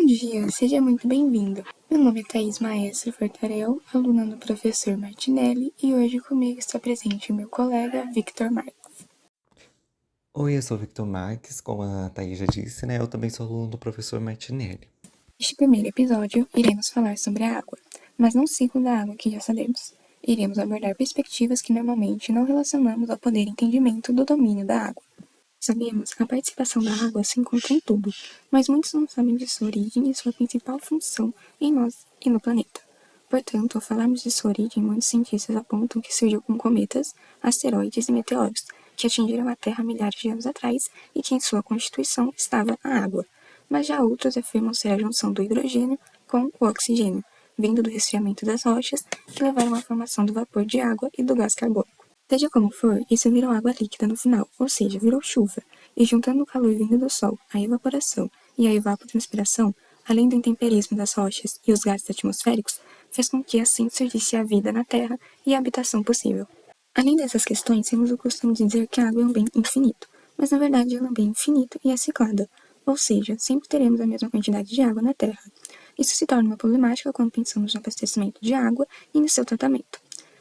Bom dia, seja muito bem-vindo. Meu nome é Thaís Maestra Fortarel, aluna do professor Martinelli, e hoje comigo está presente o meu colega Victor Marques. Oi, eu sou o Victor Marques, como a Thaís já disse, né? Eu também sou aluno do professor Martinelli. Neste primeiro episódio, iremos falar sobre a água, mas não o ciclo da água que já sabemos. Iremos abordar perspectivas que normalmente não relacionamos ao poder e entendimento do domínio da água. Sabemos que a participação da água se encontra em tudo, mas muitos não sabem de sua origem e sua principal função em nós e no planeta. Portanto, ao falarmos de sua origem, muitos cientistas apontam que surgiu com cometas, asteroides e meteoros, que atingiram a Terra milhares de anos atrás e que em sua constituição estava a água. Mas já outros afirmam ser a junção do hidrogênio com o oxigênio, vindo do resfriamento das rochas, que levaram à formação do vapor de água e do gás carbônico. Seja como for, isso virou água líquida no final, ou seja, virou chuva, e juntando o calor vindo do sol, a evaporação e a evapotranspiração, além do intemperismo das rochas e os gases atmosféricos, fez com que assim surgisse a vida na Terra e a habitação possível. Além dessas questões, temos o costume de dizer que a água é um bem infinito, mas na verdade ela é um bem infinito e é ciclada, ou seja, sempre teremos a mesma quantidade de água na Terra. Isso se torna uma problemática quando pensamos no abastecimento de água e no seu tratamento,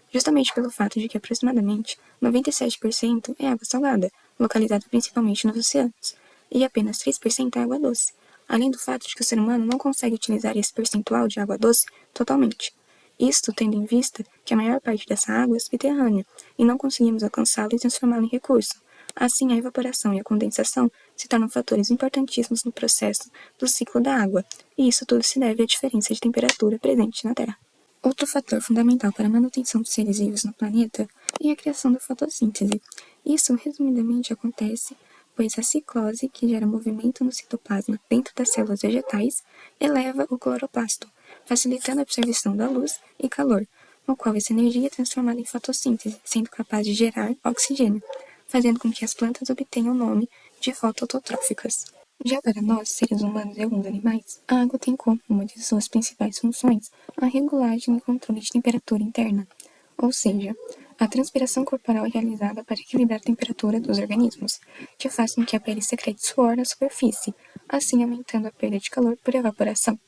justamente pelo fato de que aproximadamente 97% é água salgada, localizada principalmente nos oceanos, e apenas 3% é água doce, além do fato de que o ser humano não consegue utilizar esse percentual de água doce totalmente. Isto tendo em vista que a maior parte dessa água é subterrânea, e não conseguimos alcançá-la e transformá-la em recurso. Assim, a evaporação e a condensação se tornam fatores importantíssimos no processo do ciclo da água, e isso tudo se deve à diferença de temperatura presente na Terra. Outro fator fundamental para a manutenção dos seres vivos no planeta é a criação da fotossíntese. Isso, resumidamente, acontece pois a ciclose, que gera movimento no citoplasma dentro das células vegetais, eleva o cloroplasto, facilitando a absorção da luz e calor, no qual essa energia é transformada em fotossíntese, sendo capaz de gerar oxigênio, fazendo com que as plantas obtenham o nome de fototróficas. Já para nós, seres humanos e alguns animais, a água tem como uma de suas principais funções a regulagem e controle de temperatura interna, ou seja, a transpiração corporal é realizada para equilibrar a temperatura dos organismos, que faz com que a pele secrete suor na superfície, assim aumentando a perda de calor por evaporação.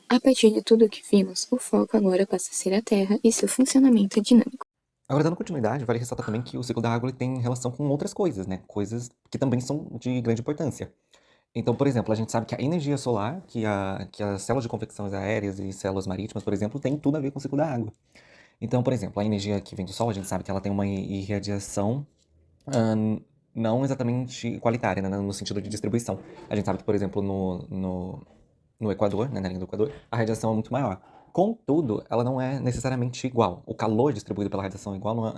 A partir de tudo o que vimos, o foco agora passa a ser a Terra e seu funcionamento dinâmico. Agora, dando continuidade, vale ressaltar também que o ciclo da água ele tem relação com outras coisas, né? Coisas que também são de grande importância. Então, por exemplo, a gente sabe que a energia solar, que as células de convecção aéreas e células marítimas, por exemplo, tem tudo a ver com o ciclo da água. Então, por exemplo, a energia que vem do Sol, a gente sabe que ela tem uma irradiação não exatamente igualitária, né, no sentido de distribuição. A gente sabe que, por exemplo, no Equador, né, na linha do Equador, a radiação é muito maior. Contudo, ela não é necessariamente igual. O calor distribuído pela radiação igual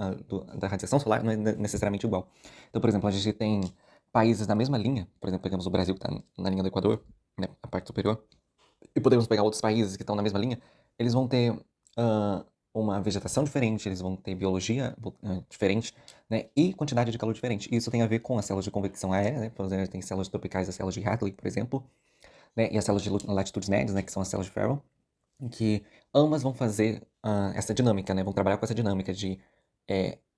da radiação solar não é necessariamente igual. Então, por exemplo, a gente tem países na mesma linha, por exemplo, pegamos o Brasil, que está na linha do Equador, né, a parte superior, e podemos pegar outros países que estão na mesma linha, eles vão ter uma vegetação diferente, eles vão ter biologia diferente, né, e quantidade de calor diferente. E isso tem a ver com as células de convecção aérea, né, por exemplo, tem células tropicais, as células de Hadley, por exemplo, né, e as células de latitudes médias, né, que são as células de Farrell, em que ambas vão fazer essa dinâmica, né, vão trabalhar com essa dinâmica de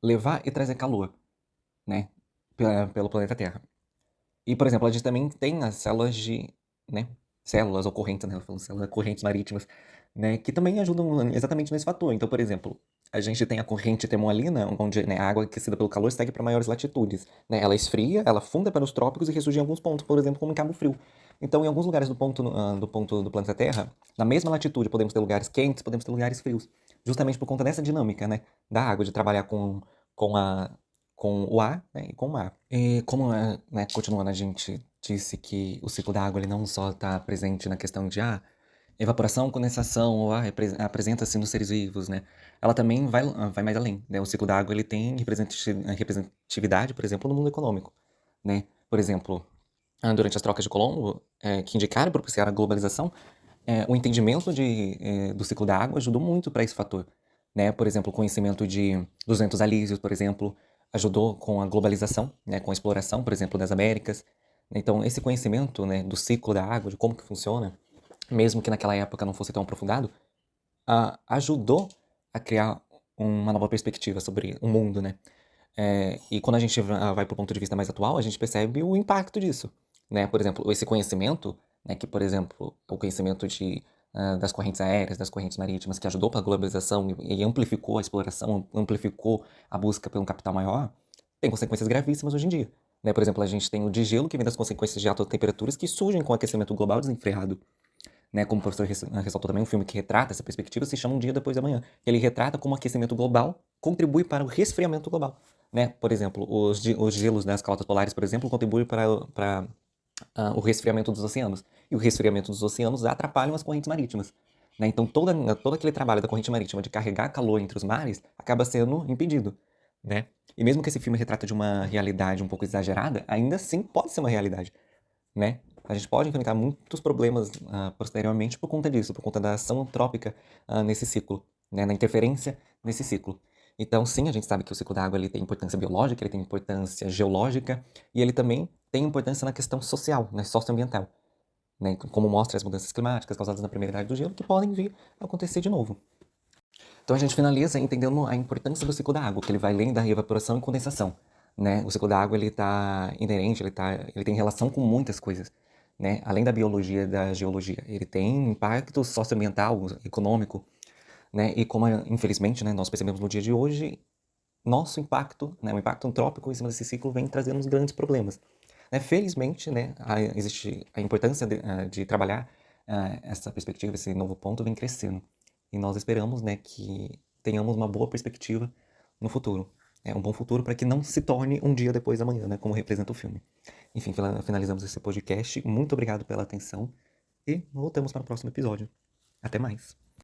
levar e trazer calor, né, pelo planeta Terra. E, por exemplo, a gente também tem as células né, células ou correntes, né, falando células, correntes marítimas, né, que também ajudam exatamente nesse fator. Então, por exemplo, a gente tem a corrente termoalina, onde, né, a água aquecida pelo calor segue para maiores latitudes, né, ela esfria, ela funda para os trópicos e ressurge em alguns pontos, por exemplo, como em Cabo Frio. Então, em alguns lugares do ponto do planeta Terra, na mesma latitude, podemos ter lugares quentes, podemos ter lugares frios, justamente por conta dessa dinâmica, né, da água, de trabalhar com a com o ar, né, e com o mar. E como, né, continuando, a gente disse que o ciclo da água ele não só está presente na questão de evaporação, condensação, ou apresenta-se nos seres vivos, né? Ela também vai mais além, né? O ciclo da água ele tem representatividade, por exemplo, no mundo econômico, né? Por exemplo, durante as trocas de Colombo, que indicaram propiciar a globalização, o entendimento do ciclo da água ajudou muito para esse fator, né? Por exemplo, o conhecimento dos ventos alísios, por exemplo, ajudou com a globalização, né? Com a exploração, por exemplo, das Américas. Então, esse conhecimento, né, do ciclo da água, de como que funciona, mesmo que naquela época não fosse tão aprofundado, ajudou a criar uma nova perspectiva sobre o mundo, né? E quando a gente vai para o ponto de vista mais atual, a gente percebe o impacto disso, né? Por exemplo, esse conhecimento, né, que, por exemplo, o conhecimento das correntes aéreas, das correntes marítimas, que ajudou para a globalização e amplificou a exploração, amplificou a busca pelo capital maior, tem consequências gravíssimas hoje em dia. Né? Por exemplo, a gente tem o degelo, que vem das consequências de altas temperaturas que surgem com o aquecimento global desenfreado. Né? Como o professor ressaltou também, um filme que retrata essa perspectiva se chama Um Dia Depois da Manhã. Ele retrata como o aquecimento global contribui para o resfriamento global. Né? Por exemplo, os gelos das calotas polares, por exemplo, contribuem para o resfriamento dos oceanos. E o resfriamento dos oceanos atrapalha as correntes marítimas. Né? Então, todo aquele trabalho da corrente marítima de carregar calor entre os mares acaba sendo impedido. Né? E mesmo que esse filme retrata de uma realidade um pouco exagerada, ainda assim pode ser uma realidade. Né? A gente pode enfrentar muitos problemas posteriormente por conta disso, por conta da ação antrópica nesse ciclo, né? Na interferência nesse ciclo. Então, sim, a gente sabe que o ciclo da água ele tem importância biológica, ele tem importância geológica e ele também tem importância na questão social, né, socioambiental, né, como mostra as mudanças climáticas causadas na primeira idade do gelo que podem vir a acontecer de novo. Então a gente finaliza entendendo a importância do ciclo da água, que ele vai além da evaporação e condensação. Né? O ciclo da água ele está inerente, ele tem relação com muitas coisas. Né? Além da biologia e da geologia, ele tem impacto socioambiental, econômico, né? E como infelizmente, né, nós percebemos no dia de hoje, nosso impacto, né, o impacto antrópico em cima desse ciclo vem trazendo uns grandes problemas. Né? Felizmente, né, existe a importância de trabalhar essa perspectiva, esse novo ponto vem crescendo. E nós esperamos, né, que tenhamos uma boa perspectiva no futuro. Um bom futuro para que não se torne um dia depois da manhã, né, como representa o filme. Enfim, finalizamos esse podcast. Muito obrigado pela atenção e voltamos para o próximo episódio. Até mais!